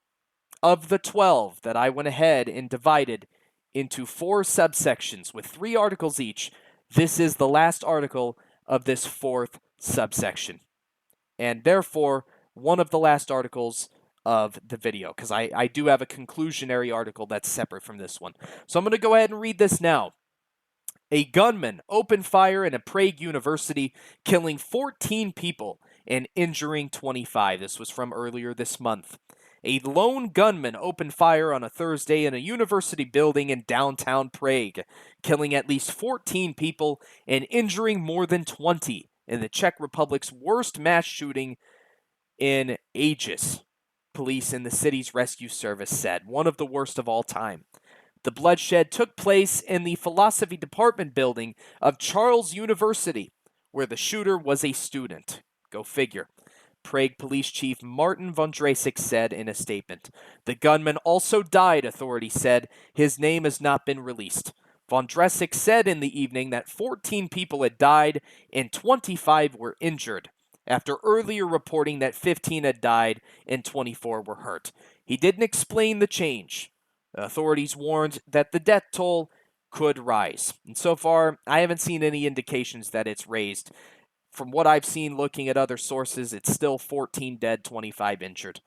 of the 12 that I went ahead and divided into 4 subsections with 3 articles each. This is the last article of this 4th subsection, and therefore one of the last articles of the video, because I do have a conclusionary article that's separate from this one. So I'm going to go ahead and read this now. A gunman opened fire in a Prague university, killing 14 people and injuring 25. This was from earlier this month. A lone gunman opened fire on a Thursday in a university building in downtown Prague, killing at least 14 people and injuring more than 20 in the Czech Republic's worst mass shooting in ages. Police in the city's rescue service said, one of the worst of all time. The bloodshed took place in the philosophy department building of Charles University, where the shooter was a student. Go figure. Prague Police Chief Martin Vondrasek said in a statement. The gunman also died, authorities said. His name has not been released. Vondrasek said in the evening that 14 people had died and 25 were injured, after earlier reporting that 15 had died and 24 were hurt. He didn't explain the change. Authorities warned that the death toll could rise. And so far, I haven't seen any indications that it's raised. From what I've seen looking at other sources, it's still 14 dead, 25 injured.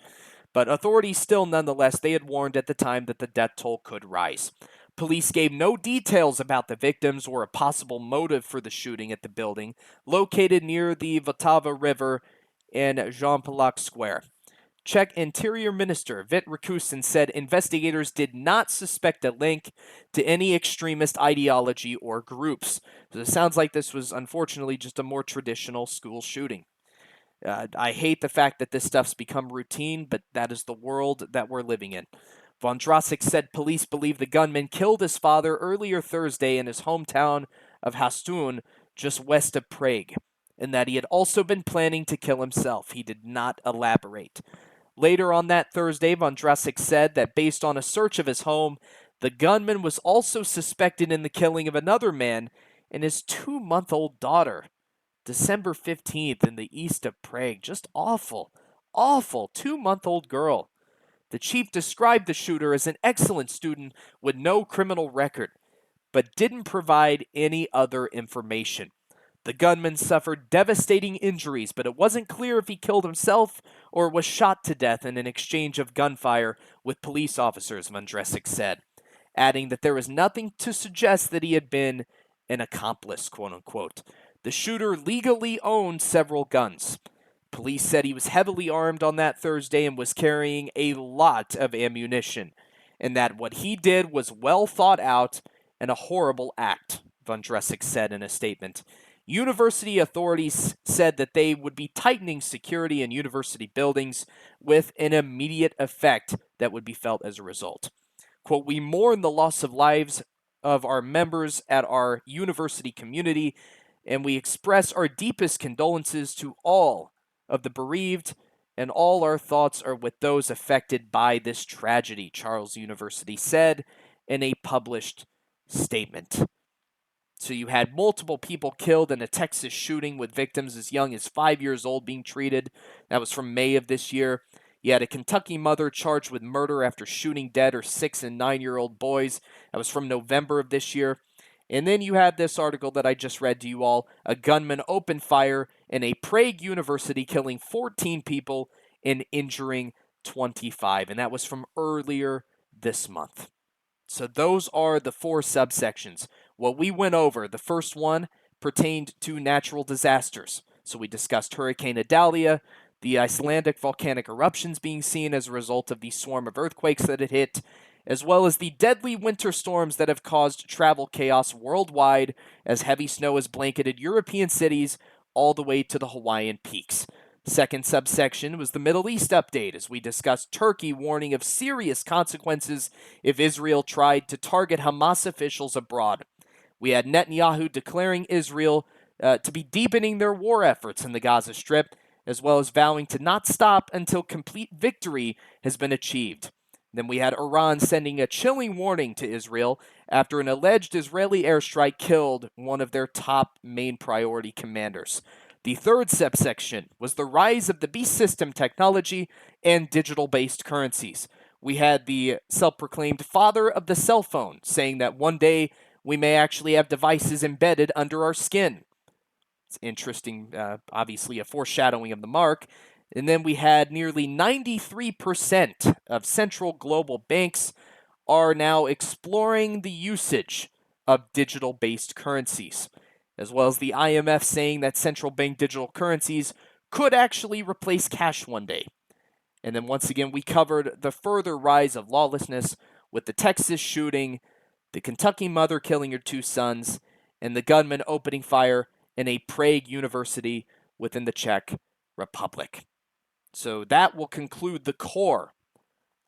But authorities still, nonetheless, they had warned at the time that the death toll could rise. Police gave no details about the victims or a possible motive for the shooting at the building, located near the Vltava River in Jean Polak Square. Czech Interior Minister Vít Rakusin said investigators did not suspect a link to any extremist ideology or groups. So it sounds like this was unfortunately just a more traditional school shooting. I hate the fact that this stuff's become routine, but that is the world that we're living in. Vondrasek said police believe the gunman killed his father earlier Thursday in his hometown of Hastun, just west of Prague, and that he had also been planning to kill himself. He did not elaborate. Later on that Thursday, Vondrasek said that based on a search of his home, the gunman was also suspected in the killing of another man and his 2-month-old daughter. December 15th in the east of Prague. Just awful. Awful. 2-month-old girl. The chief described the shooter as an excellent student with no criminal record, but didn't provide any other information. The gunman suffered devastating injuries, but it wasn't clear if he killed himself or was shot to death in an exchange of gunfire with police officers, Vondrasek said, adding that there was nothing to suggest that he had been an accomplice, quote-unquote. The shooter legally owned several guns. Police said he was heavily armed on that Thursday and was carrying a lot of ammunition, and that what he did was well thought out and a horrible act, Vondrasek said in a statement. University authorities said that they would be tightening security in university buildings with an immediate effect that would be felt as a result. Quote, "We mourn the loss of lives of our members at our university community, and we express our deepest condolences to all of the bereaved, and all our thoughts are with those affected by this tragedy," Charles University said in a published statement. So you had multiple people killed in a Texas shooting with victims as young as 5 years old being treated. That was from May of this year. You had a Kentucky mother charged with murder after shooting dead her 6 and 9-year-old boys. That was from November of this year. And then you have this article that I just read to you all. A gunman opened fire in a Prague university, killing 14 people and injuring 25. And that was from earlier this month. So those are the 4 subsections. What we went over, the first one pertained to natural disasters. So we discussed Hurricane Adalia, the Icelandic volcanic eruptions being seen as a result of the swarm of earthquakes that it hit, as well as the deadly winter storms that have caused travel chaos worldwide as heavy snow has blanketed European cities all the way to the Hawaiian peaks. Second subsection was the Middle East update, as we discussed Turkey warning of serious consequences if Israel tried to target Hamas officials abroad. We had Netanyahu declaring Israel to be deepening their war efforts in the Gaza Strip, as well as vowing to not stop until complete victory has been achieved. Then we had Iran sending a chilling warning to Israel after an alleged Israeli airstrike killed one of their top main priority commanders. The third subsection was the rise of the beast system technology and digital-based currencies. We had the self-proclaimed father of the cell phone saying that one day we may actually have devices embedded under our skin. It's interesting, obviously a foreshadowing of the mark. And then we had nearly 93% of central global banks are now exploring the usage of digital-based currencies, as well as the IMF saying that central bank digital currencies could actually replace cash one day. And then once again, we covered the further rise of lawlessness with the Texas shooting, the Kentucky mother killing her 2 sons, and the gunman opening fire in a Prague university within the Czech Republic. So that will conclude the core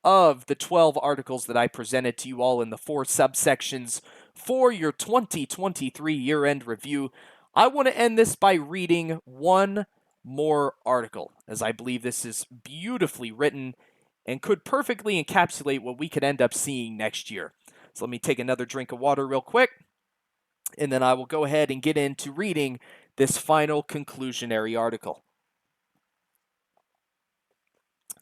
of the 12 articles that I presented to you all in the 4 subsections for your 2023 year-end review. I want to end this by reading one more article, as I believe this is beautifully written and could perfectly encapsulate what we could end up seeing next year. So let me take another drink of water real quick, and then I will go ahead and get into reading this final conclusionary article.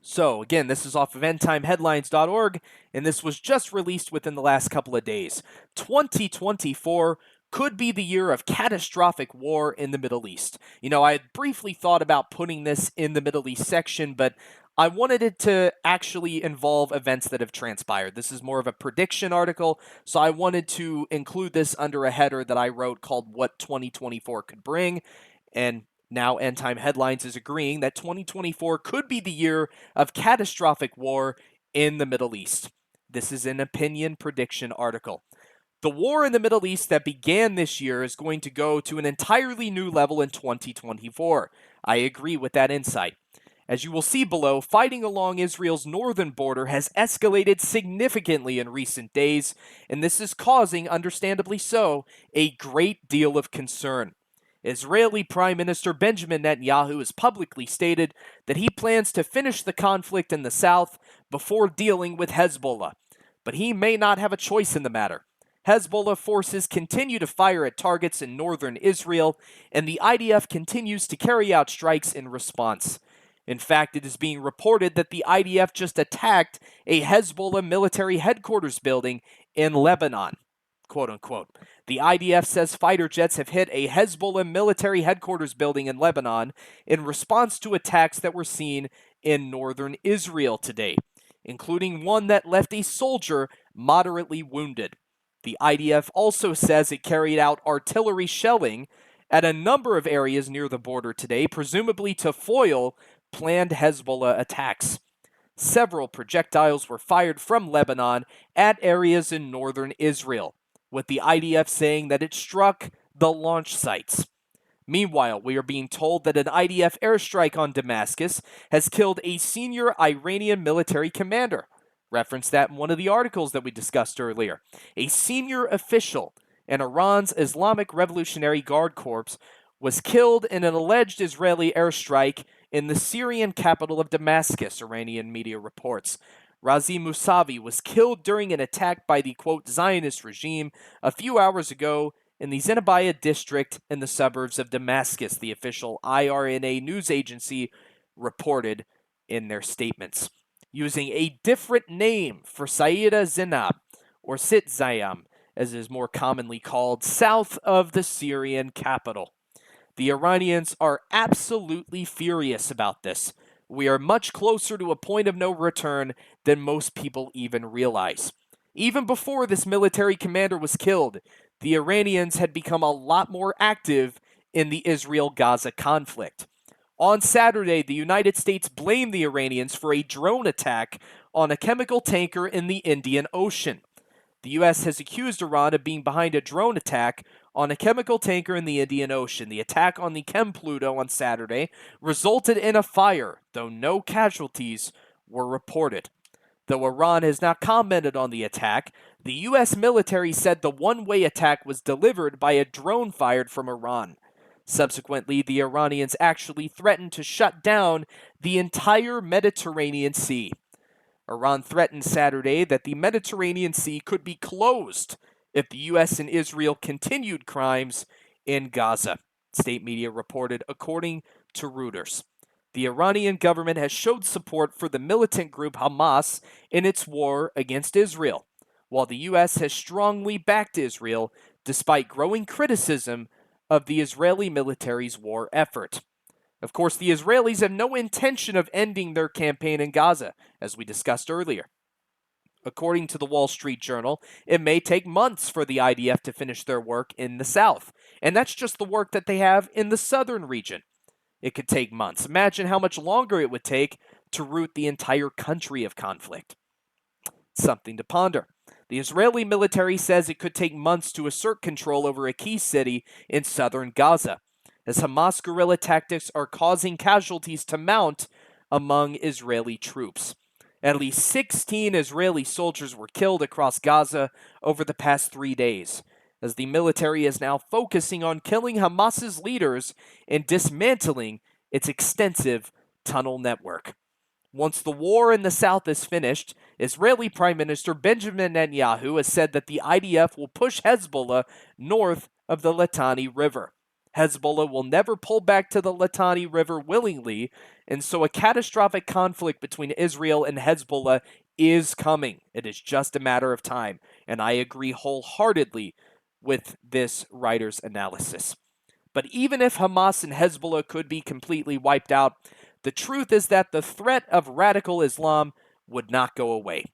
So, again, this is off of endtimeheadlines.org, and this was just released within the last couple of days. 2024 could be the year of catastrophic war in the Middle East. I had briefly thought about putting this in the Middle East section, but I wanted it to actually involve events that have transpired. This is more of a prediction article, so I wanted to include this under a header that I wrote called What 2024 Could Bring. And now End Time Headlines is agreeing that 2024 could be the year of catastrophic war in the Middle East. This is an opinion prediction article. The war in the Middle East that began this year is going to go to an entirely new level in 2024. I agree with that insight. As you will see below, fighting along Israel's northern border has escalated significantly in recent days, and this is causing, understandably so, a great deal of concern. Israeli Prime Minister Benjamin Netanyahu has publicly stated that he plans to finish the conflict in the south before dealing with Hezbollah, but he may not have a choice in the matter. Hezbollah forces continue to fire at targets in northern Israel, and the IDF continues to carry out strikes in response. In fact, it is being reported that the IDF just attacked a Hezbollah military headquarters building in Lebanon, quote unquote. The IDF says fighter jets have hit a Hezbollah military headquarters building in Lebanon in response to attacks that were seen in northern Israel today, including one that left a soldier moderately wounded. The IDF also says it carried out artillery shelling at a number of areas near the border today, presumably to foil planned Hezbollah attacks. Several projectiles were fired from Lebanon at areas in northern Israel, with the IDF saying that it struck the launch sites. Meanwhile, we are being told that an IDF airstrike on Damascus has killed a senior Iranian military commander. Referenced that in one of the articles that we discussed earlier. A senior official in Iran's Islamic Revolutionary Guard Corps was killed in an alleged Israeli airstrike in the Syrian capital of Damascus, Iranian media reports. Razi Mousavi was killed during an attack by the, quote, Zionist regime a few hours ago in the Zenabaya district in the suburbs of Damascus, the official IRNA news agency reported in their statements. Using a different name for Saida Zinab, or Sit Zayam, as it is more commonly called, south of the Syrian capital. The Iranians are absolutely furious about this. We are much closer to a point of no return than most people even realize. Even before this military commander was killed, the Iranians had become a lot more active in the Israel-Gaza conflict. On Saturday, the United States blamed the Iranians for a drone attack on a chemical tanker in the Indian Ocean. The U.S. has accused Iran of being behind a drone attack on a chemical tanker in the Indian Ocean. The attack on the Chem Pluto on Saturday resulted in a fire, though no casualties were reported. Though Iran has not commented on the attack, the U.S. military said the one-way attack was delivered by a drone fired from Iran. Subsequently, the Iranians actually threatened to shut down the entire Mediterranean Sea. Iran threatened Saturday that the Mediterranean Sea could be closed if the U.S. and Israel continued crimes in Gaza, state media reported, according to Reuters. The Iranian government has showed support for the militant group Hamas in its war against Israel, while the U.S. has strongly backed Israel despite growing criticism of the Israeli military's war effort. Of course, the Israelis have no intention of ending their campaign in Gaza, as we discussed earlier. According to the Wall Street Journal, it may take months for the IDF to finish their work in the south, and that's just the work that they have in the southern region. It could take months. Imagine how much longer it would take to root the entire country of conflict. Something to ponder. The Israeli military says it could take months to assert control over a key city in southern Gaza, as Hamas guerrilla tactics are causing casualties to mount among Israeli troops. At least 16 Israeli soldiers were killed across Gaza over the past 3 days, as the military is now focusing on killing Hamas's leaders and dismantling its extensive tunnel network. Once the war in the south is finished, Israeli Prime Minister Benjamin Netanyahu has said that the IDF will push Hezbollah north of the Litani River. Hezbollah will never pull back to the Litani River willingly, and so a catastrophic conflict between Israel and Hezbollah is coming. It is just a matter of time, and I agree wholeheartedly with this writer's analysis. But even if Hamas and Hezbollah could be completely wiped out, the truth is that the threat of radical Islam would not go away.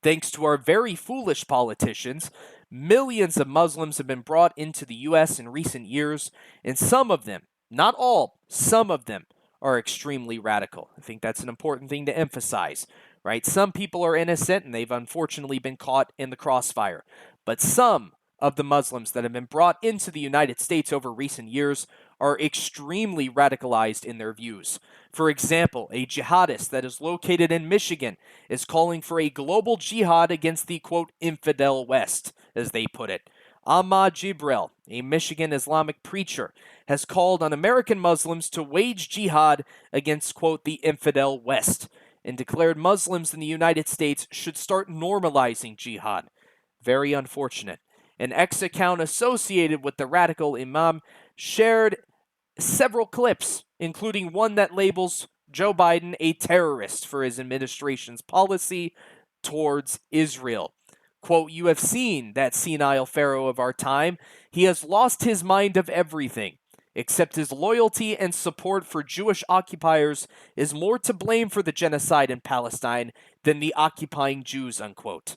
Thanks to our very foolish politicians, millions of Muslims have been brought into the U.S. in recent years, and some of them, not all, some of them are extremely radical. I think that's an important thing to emphasize, right? Some people are innocent and they've unfortunately been caught in the crossfire, but some of the Muslims that have been brought into the United States over recent years are extremely radicalized in their views. For example, a jihadist that is located in Michigan is calling for a global jihad against the, quote, infidel West, as they put it. Ahmad Jibril, a Michigan Islamic preacher, has called on American Muslims to wage jihad against, quote, the infidel West, and declared Muslims in the United States should start normalizing jihad. Very unfortunate. An ex-account associated with the radical imam shared several clips, including one that labels Joe Biden a terrorist for his administration's policy towards Israel. Quote, "You have seen that senile pharaoh of our time. He has lost his mind of everything, except his loyalty and support for Jewish occupiers is more to blame for the genocide in Palestine than the occupying Jews," unquote.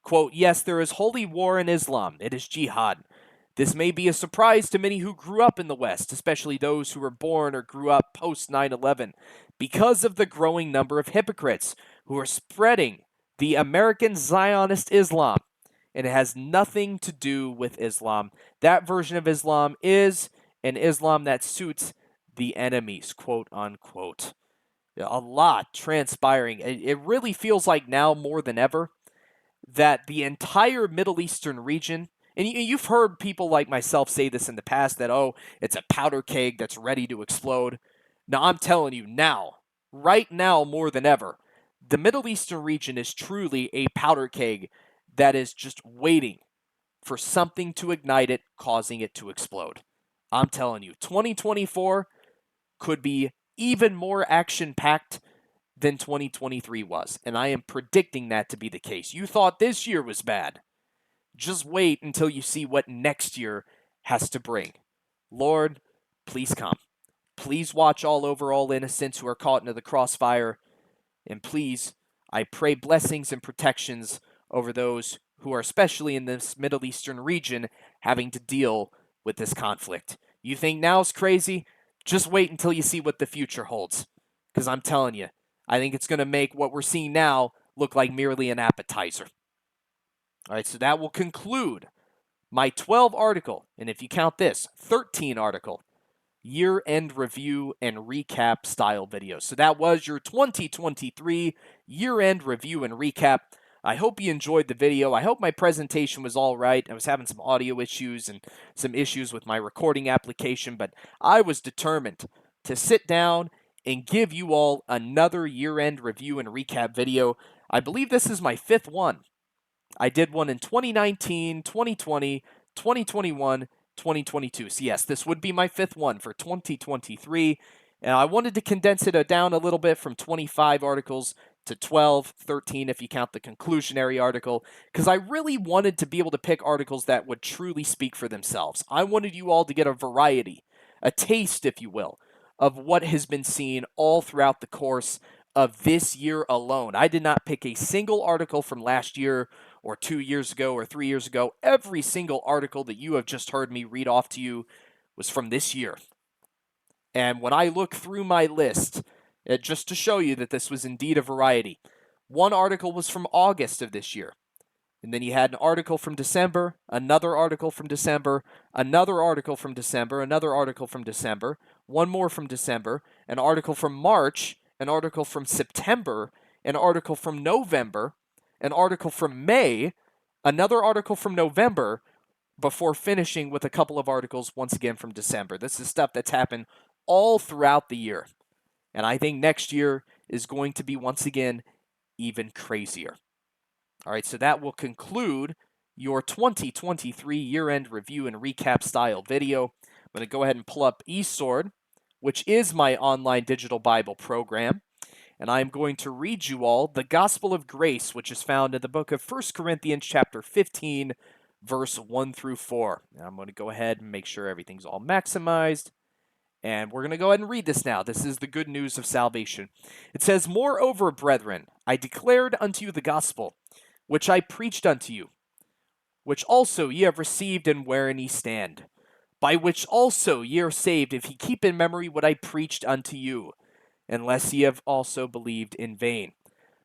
Quote, "Yes, there is holy war in Islam. It is jihad. This may be a surprise to many who grew up in the West, especially those who were born or grew up post 9/11, because of the growing number of hypocrites who are spreading the American Zionist Islam. And it has nothing to do with Islam. That version of Islam is an Islam that suits the enemies," quote unquote. A lot transpiring. It really feels like now more than ever that the entire Middle Eastern region, and you've heard people like myself say this in the past, that, oh, it's a powder keg that's ready to explode. Now, I'm telling you now, right now more than ever, the Middle Eastern region is truly a powder keg that is just waiting for something to ignite it, causing it to explode. I'm telling you, 2024 could be even more action-packed than 2023 was, and I am predicting that to be the case. You thought this year was bad. Just wait until you see what next year has to bring. Lord, please come. Please watch all over all innocents who are caught into the crossfire, and please, I pray blessings and protections over those who are especially in this Middle Eastern region having to deal with this conflict. You think now's crazy? Just wait until you see what the future holds, because I'm telling you, I think it's going to make what we're seeing now look like merely an appetizer. All right, so that will conclude my 12 article, and if you count this, 13 article, year-end review and recap style video. So that was your 2023 year-end review and recap. I hope you enjoyed the video. I hope my presentation was all right. I was having some audio issues and some issues with my recording application, but I was determined to sit down and give you all another year-end review and recap video. I believe this is my 5th one. I did one in 2019, 2020, 2021, 2022. So yes, this would be my 5th one for 2023. And I wanted to condense it down a little bit from 25 articles to 12, 13 if you count the conclusionary article, because I really wanted to be able to pick articles that would truly speak for themselves. I wanted you all to get a variety, a taste, if you will, of what has been seen all throughout the course of this year alone. I did not pick a single article from last year or 2 years ago or 3 years ago. Every single article that you have just heard me read off to you was from this year. And when I look through my list, just to show you that this was indeed a variety, one article was from August of this year. And then you had an article from December, another article from December, another article from December, another article from December, one more from December, an article from March, an article from September, an article from November, an article from May, another article from November, before finishing with a couple of articles once again from December. This is stuff that's happened all throughout the year. And I think next year is going to be once again even crazier. All right, so that will conclude your 2023 year-end review and recap style video. I'm going to go ahead and pull up eSword, which is my online digital Bible program. And I'm going to read you all the gospel of grace, which is found in the book of 1 Corinthians chapter 15, verse 1 through 4. And I'm going to go ahead and make sure everything's all maximized. And we're going to go ahead and read this now. This is the good news of salvation. It says, "Moreover, brethren, I declared unto you the gospel, which I preached unto you, which also ye have received and wherein ye stand, by which also ye are saved, if ye keep in memory what I preached unto you, unless ye have also believed in vain.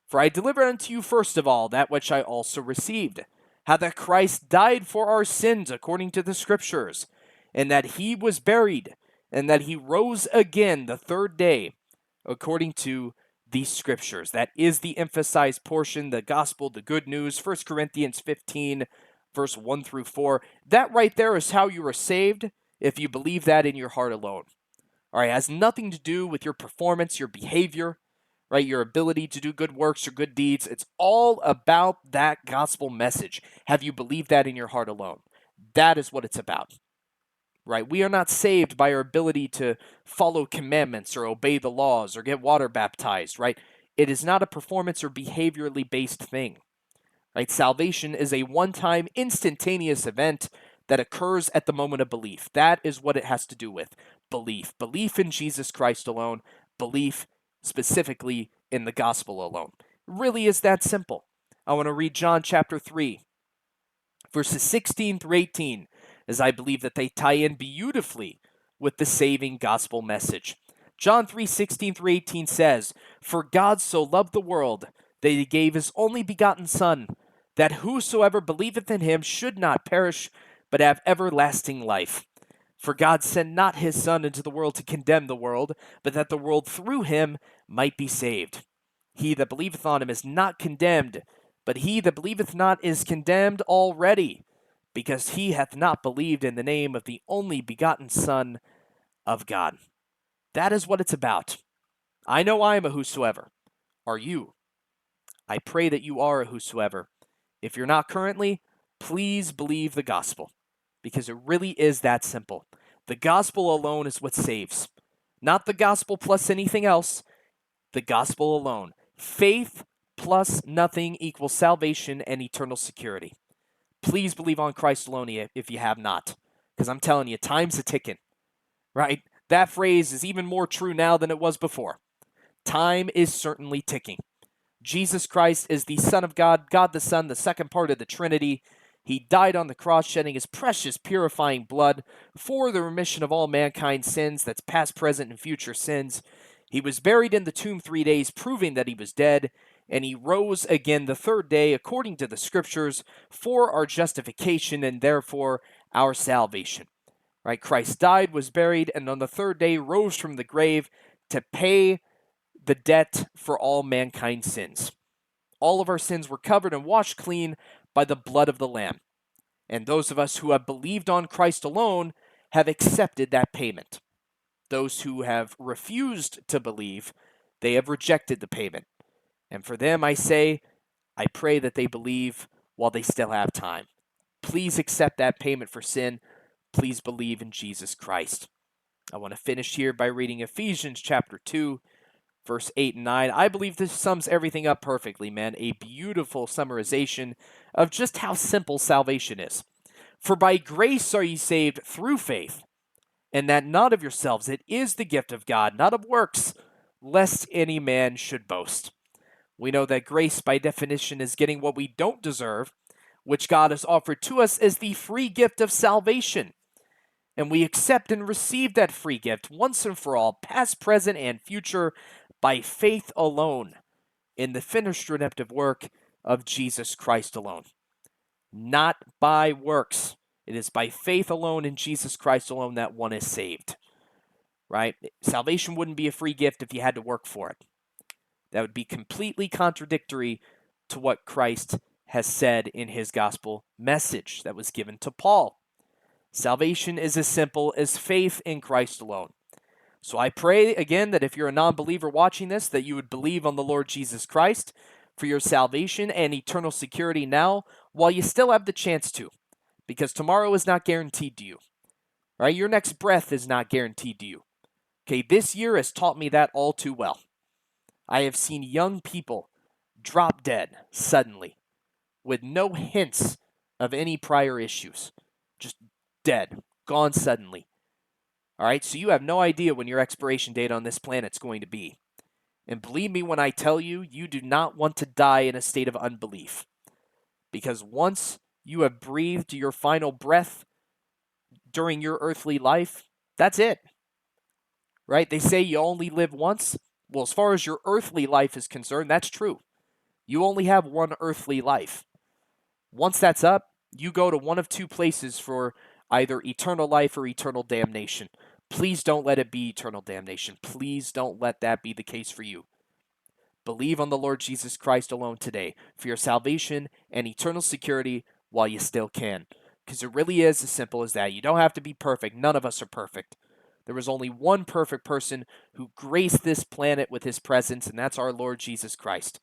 For I delivered unto you first of all that which I also received, how that Christ died for our sins according to the Scriptures, and that he was buried, and that he rose again the third day according to these Scriptures." That is the emphasized portion, the gospel, the good news, 1 Corinthians 15, verse 1 through 4. That right there is how you are saved if you believe that in your heart alone. All right, it has nothing to do with your performance, your behavior, right? Your ability to do good works or good deeds. It's all about that gospel message. Have you believed that in your heart alone? That is what it's about, right? We are not saved by our ability to follow commandments or obey the laws or get water baptized, right? It is not a performance or behaviorally based thing, right? Salvation is a one-time, instantaneous event that occurs at the moment of belief. That is what it has to do with belief. Belief in Jesus Christ alone. Belief specifically in the gospel alone. It really is that simple. I want to read John chapter 3, verses 16 through 18, as I believe that they tie in beautifully with the saving gospel message. John 3:16 through 18 says, "For God so loved the world that he gave his only begotten Son, that whosoever believeth in him should not perish, but have everlasting life. For God sent not his Son into the world to condemn the world, but that the world through him might be saved. He that believeth on him is not condemned, but he that believeth not is condemned already, because he hath not believed in the name of the only begotten Son of God." That is what it's about. I know I am a whosoever. Are you? I pray that you are a whosoever. If you're not currently, please believe the gospel, because it really is that simple. The gospel alone is what saves. Not the gospel plus anything else. The gospel alone. Faith plus nothing equals salvation and eternal security. Please believe on Christ alone if you have not, because I'm telling you, time's a ticking, right? That phrase is even more true now than it was before. Time is certainly ticking. Jesus Christ is the Son of God, God the Son, the second part of the Trinity. He died on the cross, shedding his precious purifying blood for the remission of all mankind's sins, that's past, present, and future sins. He was buried in the tomb 3 days, proving that he was dead, and he rose again the third day, according to the Scriptures, for our justification and therefore our salvation. Right? Christ died, was buried, and on the third day rose from the grave to pay the debt for all mankind's sins. All of our sins were covered and washed clean by the blood of the Lamb. And those of us who have believed on Christ alone have accepted that payment. Those who have refused to believe, they have rejected the payment. And for them, I say, I pray that they believe while they still have time. Please accept that payment for sin. Please believe in Jesus Christ. I want to finish here by reading Ephesians chapter 2, verse 8 and 9. I believe this sums everything up perfectly, man. A beautiful summarization of just how simple salvation is. "For by grace are ye saved through faith, and that not of yourselves. It is the gift of God, not of works, lest any man should boast." We know that grace, by definition, is getting what we don't deserve, which God has offered to us as the free gift of salvation. And we accept and receive that free gift once and for all, past, present, and future, by faith alone, in the finished redemptive work of Jesus Christ alone. Not by works. It is by faith alone in Jesus Christ alone that one is saved. Right? Salvation wouldn't be a free gift if you had to work for it. That would be completely contradictory to what Christ has said in his gospel message that was given to Paul. Salvation is as simple as faith in Christ alone. So I pray again that if you're a non-believer watching this, that you would believe on the Lord Jesus Christ for your salvation and eternal security now while you still have the chance to, because tomorrow is not guaranteed to you. All right, your next breath is not guaranteed to you. Okay, this year has taught me that all too well. I have seen young people drop dead suddenly with no hints of any prior issues. Just dead, gone suddenly. All right, so you have no idea when your expiration date on this planet's going to be. And believe me when I tell you, you do not want to die in a state of unbelief. Because once you have breathed your final breath during your earthly life, that's it. Right? They say you only live once. Well, as far as your earthly life is concerned, that's true. You only have one earthly life. Once that's up, you go to one of two places for either eternal life or eternal damnation. Please don't let it be eternal damnation. Please don't let that be the case for you. Believe on the Lord Jesus Christ alone today for your salvation and eternal security while you still can. Because it really is as simple as that. You don't have to be perfect. None of us are perfect. There was only one perfect person who graced this planet with his presence, and that's our Lord Jesus Christ.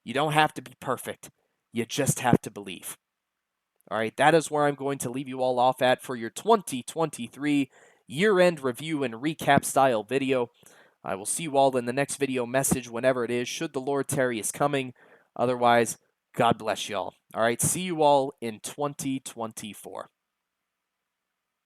You don't have to be perfect. You just have to believe. All right, that is where I'm going to leave you all off at for your 2023 year-end review and recap style video. I will see you all in the next video message whenever it is, should the Lord tarry is coming. Otherwise, God bless you all. All right, see you all in 2024.